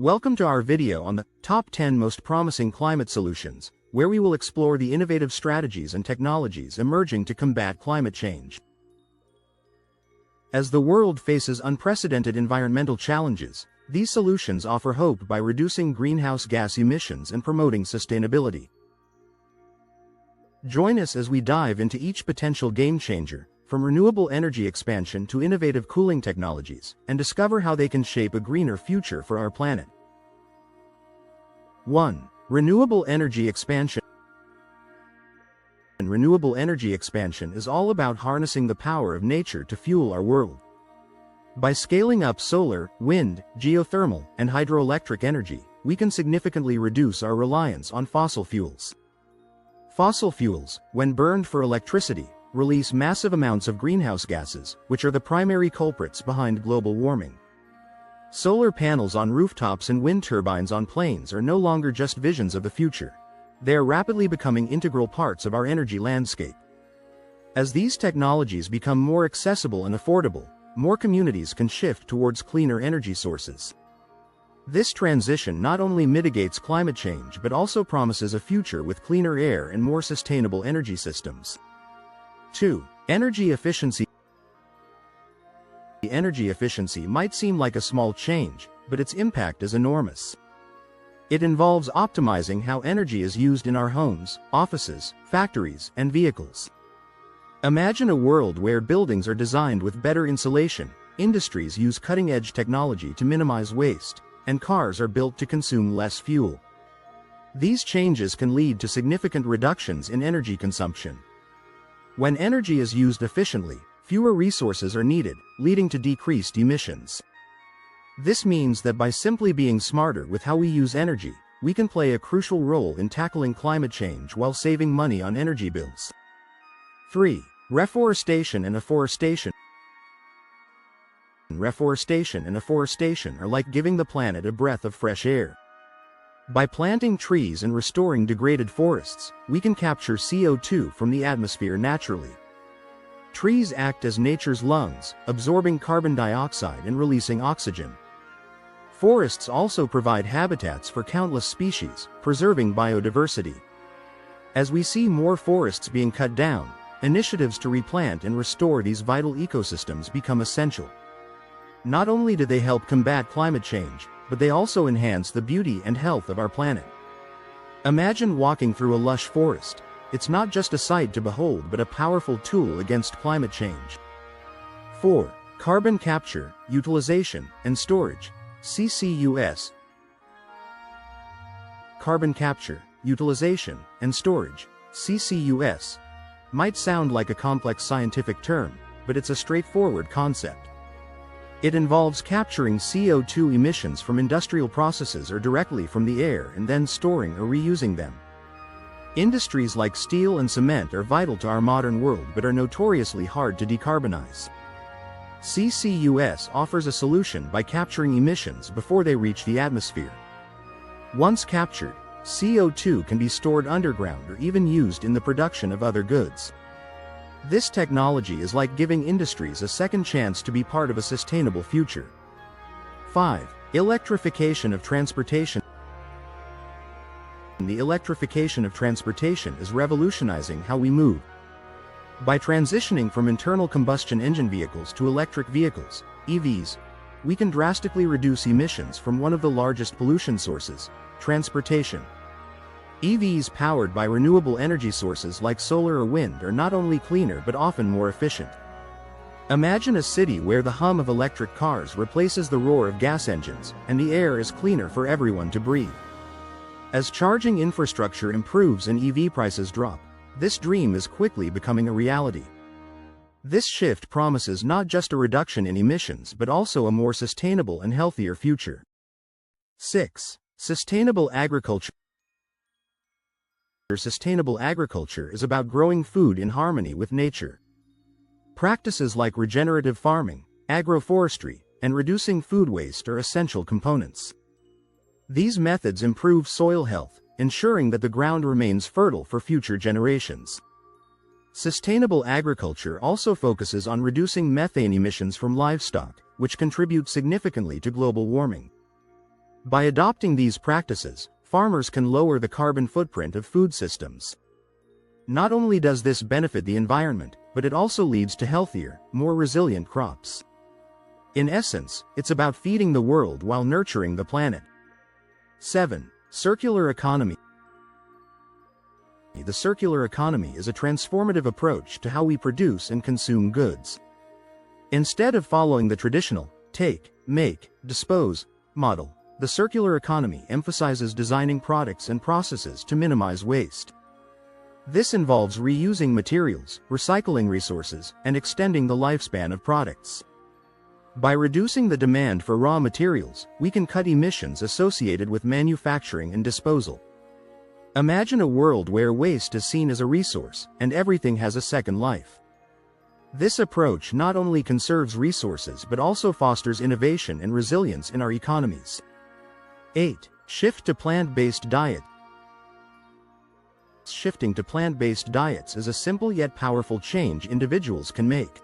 Welcome to our video on the top 10 most promising climate solutions, where we will explore the innovative strategies and technologies emerging to combat climate change. As the world faces unprecedented environmental challenges, these solutions offer hope by reducing greenhouse gas emissions and promoting sustainability. Join us as we dive into each potential game-changer, from renewable energy expansion to innovative cooling technologies, and discover how they can shape a greener future for our planet. 1. Renewable energy expansion. Renewable energy expansion is all about harnessing the power of nature to fuel our world. By scaling up solar, wind, geothermal, and hydroelectric energy, we can significantly reduce our reliance on fossil fuels. Fossil fuels, when burned for electricity, release massive amounts of greenhouse gases, which are the primary culprits behind global warming. Solar panels on rooftops and wind turbines on planes are no longer just visions of the future. They are rapidly becoming integral parts of our energy landscape. As these technologies become more accessible and affordable, more communities can shift towards cleaner energy sources. This transition not only mitigates climate change but also promises a future with cleaner air and more sustainable energy systems. 2. Energy efficiency. Energy efficiency might seem like a small change, but its impact is enormous. It involves optimizing how energy is used in our homes, offices, factories, and vehicles. Imagine a world where buildings are designed with better insulation, industries use cutting-edge technology to minimize waste, and cars are built to consume less fuel. These changes can lead to significant reductions in energy consumption. When energy is used efficiently, fewer resources are needed, leading to decreased emissions. This means that by simply being smarter with how we use energy, we can play a crucial role in tackling climate change while saving money on energy bills. 3. Reforestation and afforestation. Reforestation and afforestation are like giving the planet a breath of fresh air. By planting trees and restoring degraded forests, we can capture CO2 from the atmosphere naturally. Trees act as nature's lungs, absorbing carbon dioxide and releasing oxygen. Forests also provide habitats for countless species, preserving biodiversity. As we see more forests being cut down, initiatives to replant and restore these vital ecosystems become essential. Not only do they help combat climate change, but they also enhance the beauty and health of our planet. Imagine walking through a lush forest. It's not just a sight to behold but a powerful tool against climate change. 4. Carbon capture, utilization, and storage, CCUS. Carbon capture, utilization, and storage, CCUS, might sound like a complex scientific term, but it's a straightforward concept. It involves capturing CO2 emissions from industrial processes or directly from the air and then storing or reusing them. Industries like steel and cement are vital to our modern world but are notoriously hard to decarbonize. CCUS offers a solution by capturing emissions before they reach the atmosphere. Once captured, CO2 can be stored underground or even used in the production of other goods. This technology is like giving industries a second chance to be part of a sustainable future. 5. Electrification of transportation. The electrification of transportation is revolutionizing how we move. By transitioning from internal combustion engine vehicles to electric vehicles, EVs, we can drastically reduce emissions from one of the largest pollution sources, transportation. EVs powered by renewable energy sources like solar or wind are not only cleaner but often more efficient. Imagine a city where the hum of electric cars replaces the roar of gas engines, and the air is cleaner for everyone to breathe. As charging infrastructure improves and EV prices drop, this dream is quickly becoming a reality. This shift promises not just a reduction in emissions but also a more sustainable and healthier future. 6. Sustainable agriculture. Sustainable agriculture is about growing food in harmony with nature. Practices like regenerative farming, agroforestry, and reducing food waste are essential components. These methods improve soil health, ensuring that the ground remains fertile for future generations. Sustainable agriculture also focuses on reducing methane emissions from livestock, which contribute significantly to global warming. By adopting these practices, farmers can lower the carbon footprint of food systems. Not only does this benefit the environment, but it also leads to healthier, more resilient crops. In essence, it's about feeding the world while nurturing the planet. 7. Circular economy. The circular economy is a transformative approach to how we produce and consume goods. Instead of following the traditional take, make, dispose model, the circular economy emphasizes designing products and processes to minimize waste. This involves reusing materials, recycling resources, and extending the lifespan of products. By reducing the demand for raw materials, we can cut emissions associated with manufacturing and disposal. Imagine a world where waste is seen as a resource, and everything has a second life. This approach not only conserves resources but also fosters innovation and resilience in our economies. 8. Shift to plant-based diet. Shifting to plant-based diets is a simple yet powerful change individuals can make.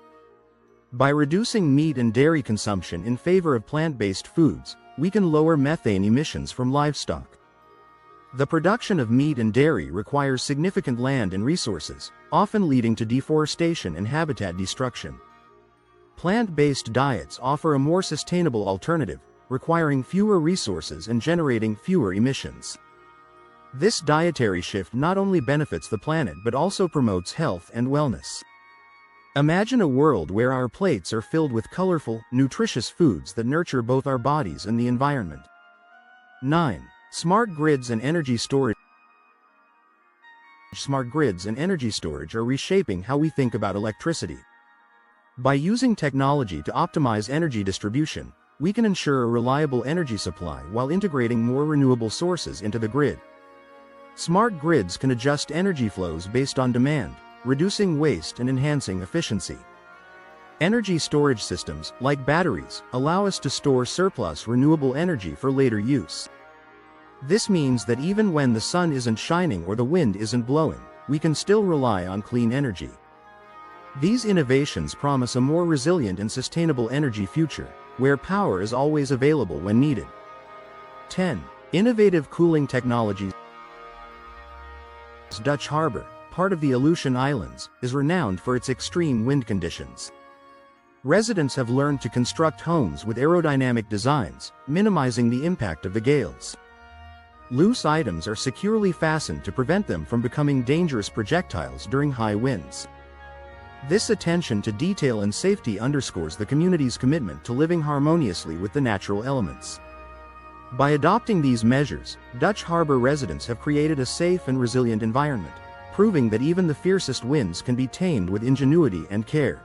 By reducing meat and dairy consumption in favor of plant-based foods, we can lower methane emissions from livestock. The production of meat and dairy requires significant land and resources, often leading to deforestation and habitat destruction. Plant-based diets offer a more sustainable alternative, requiring fewer resources and generating fewer emissions. This dietary shift not only benefits the planet but also promotes health and wellness. Imagine a world where our plates are filled with colorful, nutritious foods that nurture both our bodies and the environment. 9. Smart grids and energy storage. Smart grids and energy storage are reshaping how we think about electricity. By using technology to optimize energy distribution, we can ensure a reliable energy supply while integrating more renewable sources into the grid. Smart grids can adjust energy flows based on demand, reducing waste and enhancing efficiency. Energy storage systems, like batteries, allow us to store surplus renewable energy for later use. This means that even when the sun isn't shining or the wind isn't blowing, we can still rely on clean energy. These innovations promise a more resilient and sustainable energy future, where power is always available when needed. 10. Innovative cooling technologies. Dutch Harbor, part of the Aleutian Islands, is renowned for its extreme wind conditions. Residents have learned to construct homes with aerodynamic designs, minimizing the impact of the gales. Loose items are securely fastened to prevent them from becoming dangerous projectiles during high winds. This attention to detail and safety underscores the community's commitment to living harmoniously with the natural elements. By adopting these measures, Dutch Harbor residents have created a safe and resilient environment, proving that even the fiercest winds can be tamed with ingenuity and care.